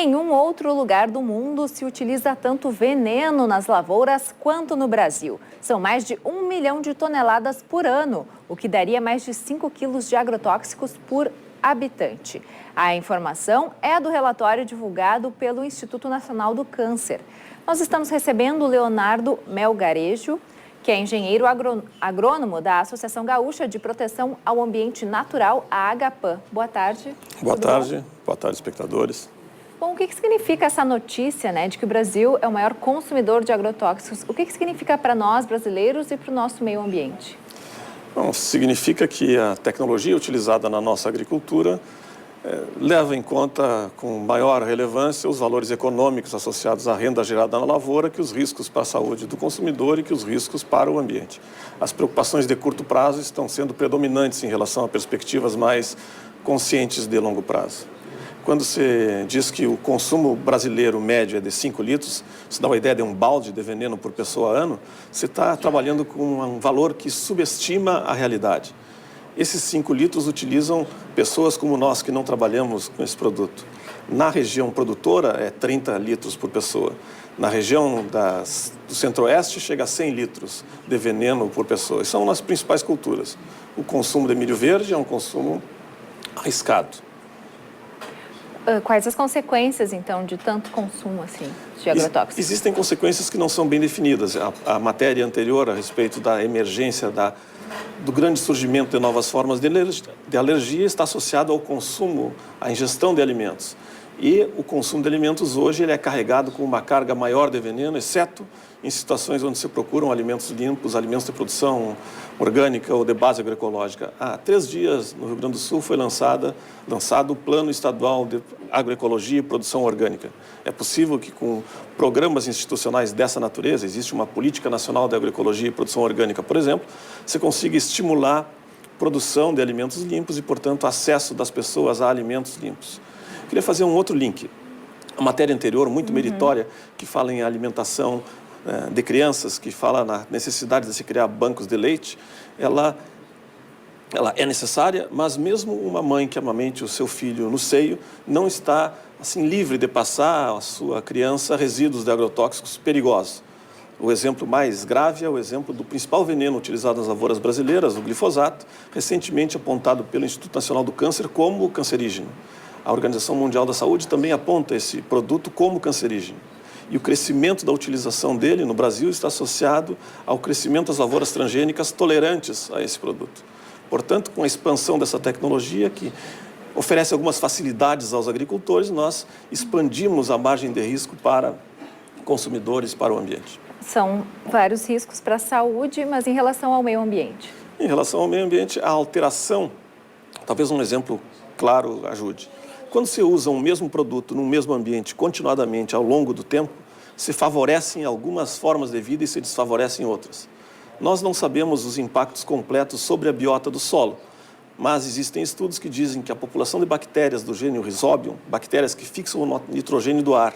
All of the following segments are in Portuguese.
nenhum outro lugar do mundo se utiliza tanto veneno nas lavouras quanto no Brasil. São mais de 1 milhão de toneladas por ano, o que daria mais de 5 quilos de agrotóxicos por habitante. A informação é do relatório divulgado pelo Instituto Nacional do Câncer. Nós estamos recebendo o Leonardo Melgarejo, que é engenheiro agrônomo da Associação Gaúcha de Proteção ao Ambiente Natural, a AGAPAN. Boa tarde. Boa tarde. Boa tarde, espectadores. Bom, o que significa essa notícia, de que o Brasil é o maior consumidor de agrotóxicos? O que significa para nós, brasileiros, e para o nosso meio ambiente? Bom, significa que a tecnologia utilizada na nossa agricultura leva em conta com maior relevância os valores econômicos associados à renda gerada na lavoura que os riscos para a saúde do consumidor e que os riscos para o ambiente. As preocupações de curto prazo estão sendo predominantes em relação a perspectivas mais conscientes de longo prazo. Quando você diz que o consumo brasileiro médio é de 5 litros, se dá uma ideia de um balde de veneno por pessoa ano, você está trabalhando com um valor que subestima a realidade. Esses 5 litros utilizam pessoas como nós que não trabalhamos com esse produto. Na região produtora é 30 litros por pessoa. Na região do centro-oeste chega a 100 litros de veneno por pessoa. E são as principais culturas. O consumo de milho verde é um consumo arriscado. Quais as consequências, então, de tanto consumo de agrotóxicos? Existem consequências que não são bem definidas. A matéria anterior a respeito da emergência do grande surgimento de novas formas de alergia está associado ao consumo, à ingestão de alimentos. E o consumo de alimentos hoje ele é carregado com uma carga maior de veneno, exceto em situações onde se procuram alimentos limpos, alimentos de produção orgânica ou de base agroecológica. Há 3 dias, no Rio Grande do Sul, foi lançado o Plano Estadual de Agroecologia e Produção Orgânica. É possível que com programas institucionais dessa natureza, existe uma Política Nacional de Agroecologia e Produção Orgânica, por exemplo, você consiga estimular a produção de alimentos limpos e, portanto, acesso das pessoas a alimentos limpos. Queria fazer um outro link. A matéria anterior, muito meritória, que fala em alimentação de crianças, que fala na necessidade de se criar bancos de leite, ela é necessária, mas mesmo uma mãe que amamente o seu filho no seio não está assim livre de passar à sua criança resíduos de agrotóxicos perigosos. O exemplo mais grave é o exemplo do principal veneno utilizado nas lavouras brasileiras, o glifosato, recentemente apontado pelo Instituto Nacional do Câncer como cancerígeno. A Organização Mundial da Saúde também aponta esse produto como cancerígeno. E o crescimento da utilização dele no Brasil está associado ao crescimento das lavouras transgênicas tolerantes a esse produto. Portanto, com a expansão dessa tecnologia que oferece algumas facilidades aos agricultores, nós expandimos a margem de risco para consumidores, para o ambiente. São vários riscos para a saúde, mas em relação ao meio ambiente? Em relação ao meio ambiente, a alteração, talvez um exemplo claro ajude. Quando se usa um mesmo produto num mesmo ambiente continuadamente ao longo do tempo, se favorecem algumas formas de vida e se desfavorecem outras. Nós não sabemos os impactos completos sobre a biota do solo, mas existem estudos que dizem que a população de bactérias do gênero Rhizobium, bactérias que fixam o nitrogênio do ar,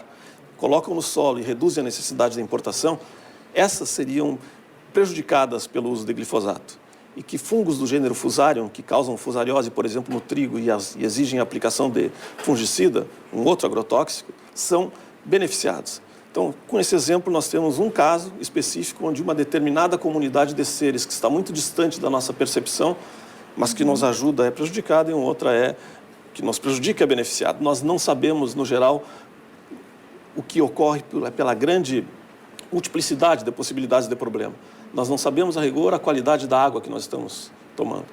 colocam no solo e reduzem a necessidade de importação, essas seriam prejudicadas pelo uso de glifosato. E que fungos do gênero Fusarium, que causam fusariose, por exemplo, no trigo e exigem a aplicação de fungicida, um outro agrotóxico, são beneficiados. Então, com esse exemplo, nós temos um caso específico onde uma determinada comunidade de seres que está muito distante da nossa percepção, mas que nos ajuda é prejudicada, e uma outra que nos prejudica é beneficiado. Nós não sabemos, no geral, o que ocorre pela grande multiplicidade de possibilidades de problema. Nós não sabemos, a rigor, a qualidade da água que nós estamos tomando.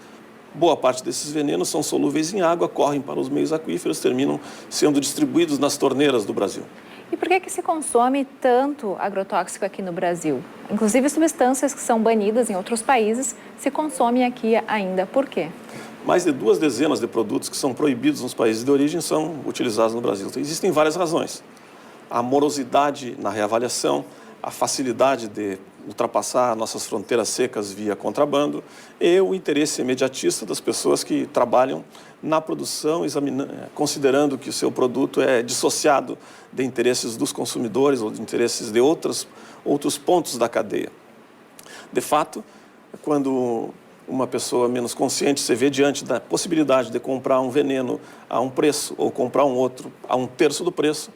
Boa parte desses venenos são solúveis em água, correm para os meios aquíferos, terminam sendo distribuídos nas torneiras do Brasil. E por que se consome tanto agrotóxico aqui no Brasil? Inclusive substâncias que são banidas em outros países se consomem aqui ainda. Por quê? Mais de 2 dezenas de produtos que são proibidos nos países de origem são utilizados no Brasil. Então, existem várias razões. A morosidade na reavaliação, a facilidade de ultrapassar nossas fronteiras secas via contrabando e o interesse imediatista das pessoas que trabalham na produção, considerando que o seu produto é dissociado de interesses dos consumidores ou de interesses de outros pontos da cadeia. De fato, quando uma pessoa menos consciente se vê diante da possibilidade de comprar um veneno a um preço ou comprar um outro a um terço do preço,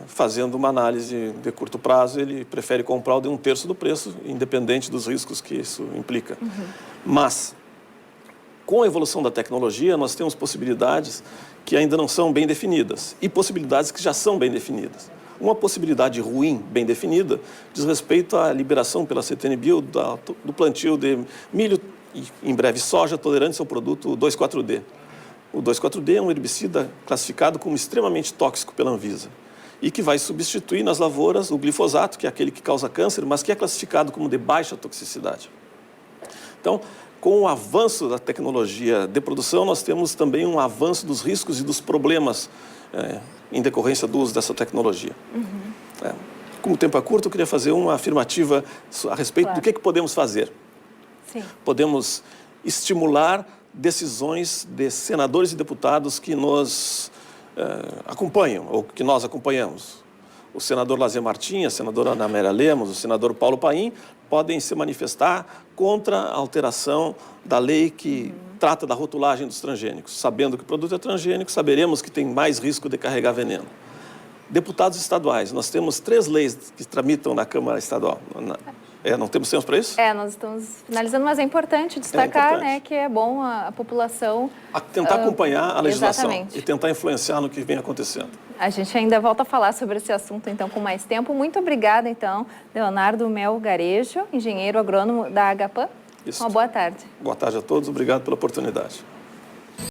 fazendo uma análise de curto prazo, ele prefere comprar o de um terço do preço, independente dos riscos que isso implica. Mas, com a evolução da tecnologia, nós temos possibilidades que ainda não são bem definidas e possibilidades que já são bem definidas. Uma possibilidade ruim, bem definida, diz respeito à liberação pela CTN-Bio do plantio de milho e, em breve, soja tolerantes ao produto 2,4-D. O 2,4-D é um herbicida classificado como extremamente tóxico pela Anvisa e que vai substituir nas lavouras o glifosato, que é aquele que causa câncer, mas que é classificado como de baixa toxicidade. Então, com o avanço da tecnologia de produção, nós temos também um avanço dos riscos e dos problemas em decorrência do uso dessa tecnologia. Como o tempo é curto, eu queria fazer uma afirmativa a respeito do que podemos fazer. Sim. Podemos estimular decisões de senadores e deputados que nos acompanham, ou que nós acompanhamos. O senador Lazer Martins, a senadora Ana Amélia Lemos, o senador Paulo Paim podem se manifestar contra a alteração da lei que trata da rotulagem dos transgênicos. Sabendo que o produto é transgênico, saberemos que tem mais risco de carregar veneno. Deputados estaduais, nós temos 3 leis que tramitam na Câmara Estadual. Não temos tempo para isso? Nós estamos finalizando, mas é importante destacar, né, que é bom a população... tentar acompanhar a legislação. Exatamente. E tentar influenciar no que vem acontecendo. A gente ainda volta a falar sobre esse assunto, então, com mais tempo. Muito obrigada, então, Leonardo Melgarejo, engenheiro agrônomo da Agapan. Isso. Uma boa tarde. Boa tarde a todos, obrigado pela oportunidade.